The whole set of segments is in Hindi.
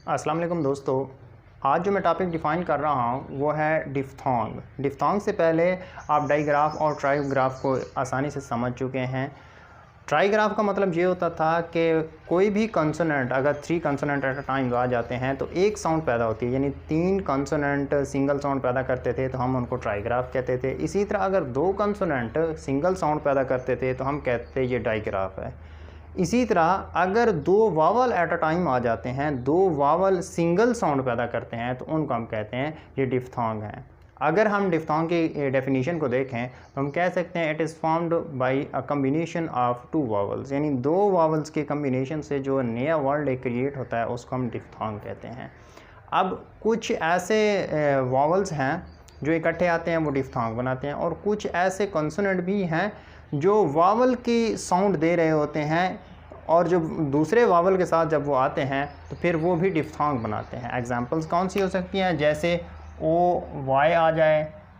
अस्सलाम वालेकुम दोस्तों, आज जो मैं टॉपिक डिफ़ाइन कर रहा हूँ वो है डिफ़्थोंग। डिफ़्थोंग से पहले आप डाइग्राफ और ट्राइग्राफ को आसानी से समझ चुके हैं। ट्राइग्राफ का मतलब ये होता था कि कोई भी कंसोनेंट अगर 3 कंसोनेंट एट अ टाइम आ जाते हैं तो एक साउंड पैदा होती है, यानी 3 कंसोनेंट सिंगल साउंड पैदा करते थे तो हम उनको ट्राइग्राफ कहते थे। इसी तरह अगर 2 कंसोनेंट सिंगल साउंड पैदा करते थे तो हम कहते थे ये डाइग्राफ है। इसी तरह अगर 2 वावल एट अ टाइम आ जाते हैं, 2 वावल सिंगल साउंड पैदा करते हैं तो उनको हम कहते हैं ये डिफ़्थोंग है। अगर हम डिफ़्थोंग की डेफिनेशन को देखें तो हम कह सकते हैं it is formed by a combination of 2 vowels, यानी 2 वावल्स के कम्बिनेशन से जो नया वर्ड क्रिएट होता है उसको हम डिफ़्थोंग कहते हैं। अब कुछ ऐसे वावल्स हैं जो इकट्ठे आते हैं वो डिफ़्थोंग बनाते हैं, और कुछ ऐसे कॉन्सोनेंट भी हैं जो वावल की साउंड दे रहे होते हैं और जब दूसरे वावल के साथ जब वो आते हैं तो फिर वो भी डिफ़्थोंग बनाते हैं। एग्जांपल्स कौन सी हो सकती हैं? जैसे ओ वाई आ जाए,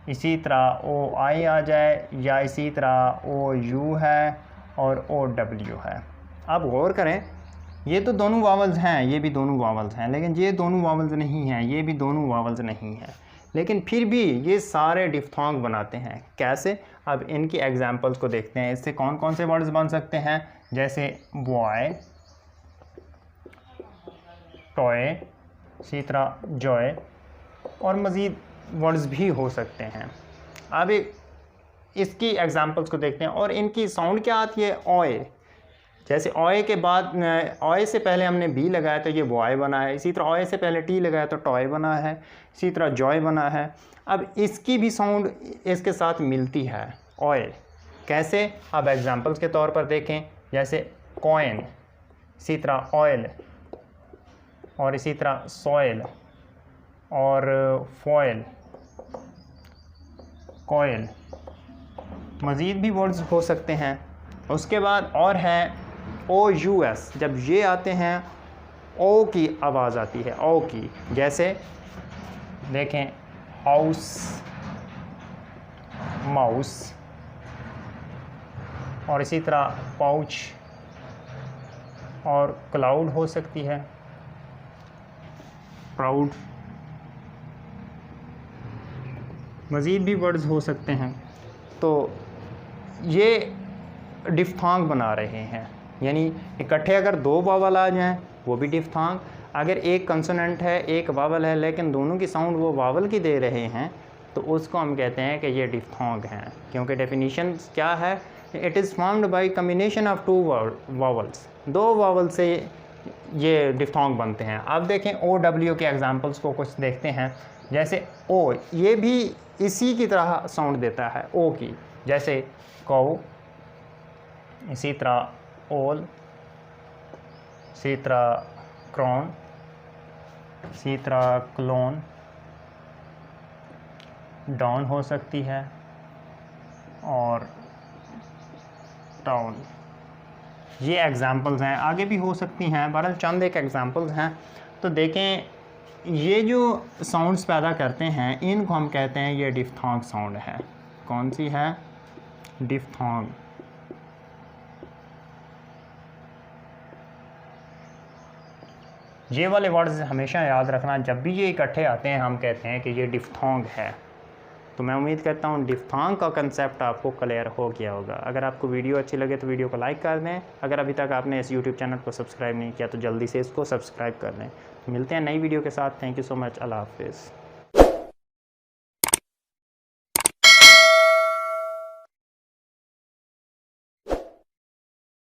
इसी तरह ओ आई आ जाए, या इसी तरह ओ यू है और ओ डब्ल्यू है। अब गौर करें, ये तो दोनों वावल्स हैं, ये भी दोनों वावल्स हैं, लेकिन ये दोनों वावल्स नहीं हैं, ये भी दोनों वावल्स नहीं हैं, लेकिन फिर भी ये सारे डिफ़्थोंग बनाते हैं। कैसे? अब इनकी एग्जांपल्स को देखते हैं। इससे कौन कौन से वर्ड्स बन सकते हैं? जैसे बॉय, टॉय, इसी तरह जॉय, और मज़ीद वर्ड्स भी हो सकते हैं। अब इसकी एग्जांपल्स को देखते हैं और इनकी साउंड क्या आती है? ओए। जैसे ओए के बाद ओए से पहले हमने बी लगाया तो ये बॉय बना है, इसी तरह ओए से पहले टी लगाया तो टॉय बना है, इसी तरह जॉय बना है। अब इसकी भी साउंड इसके साथ मिलती है, ओए। कैसे? अब एग्जांपल्स के तौर पर देखें, जैसे कॉइन, इसी तरह ऑयल, और इसी तरह सॉयल, और फॉयल, कॉयल, मज़ीद भी वर्ड्स हो सकते हैं। उसके बाद और है ओ यू एस। जब ये आते हैं ओ की आवाज़ आती है, ओ की। जैसे देखें, हाउस, माउस, और इसी तरह पाउच और क्लाउड हो सकती है, प्राउड, मज़ीद भी वर्ड्स हो सकते हैं। तो ये डिफ़्थोंग बना रहे हैं, यानी इकट्ठे अगर 2 वावल आ जाएं वो भी डिफ़्थोंग। अगर एक कंसोनेंट है, एक वावल है, लेकिन दोनों की साउंड वो वावल की दे रहे हैं तो उसको हम कहते हैं कि ये डिफ़्थोंग हैं, क्योंकि डेफिनेशन क्या है? It is formed by combination of 2 vowels. 2 vowel से ये डिफ़्थोंग बनते हैं। अब देखें ओ डब्ल्यू के एग्जांपल्स को कुछ देखते हैं। जैसे ओ, ये भी इसी की तरह साउंड देता है, ओ की। जैसे कौ, इसी तरह ओल, इसी तरह क्रॉन, इसी तरह क्लोन, डाउन हो सकती है, और टाउन। ये एग्ज़ाम्पल्स हैं, आगे भी हो सकती हैं, बहरहाल चंद एक एग्ज़ाम्पल्स हैं। तो देखें, ये जो साउंड्स पैदा करते हैं इनको हम कहते हैं ये डिफ़्थोंग साउंड है। कौन सी है? डिफ़्थोंग। ये वाले वर्ड्स हमेशा याद रखना, जब भी ये इकट्ठे आते हैं हम कहते हैं कि ये डिफ़्थोंग है। तो मैं उम्मीद करता हूँ डिफ़्थोंग का कंसेप्ट आपको क्लियर हो गया होगा। अगर आपको वीडियो अच्छी लगे तो वीडियो को लाइक कर दें। अगर अभी तक आपने इस यूट्यूब चैनल को सब्सक्राइब नहीं किया तो जल्दी से इसको सब्सक्राइब कर दें। मिलते हैं नई वीडियो के साथ। Thank you so much. अल्लाह हाफ़िज़।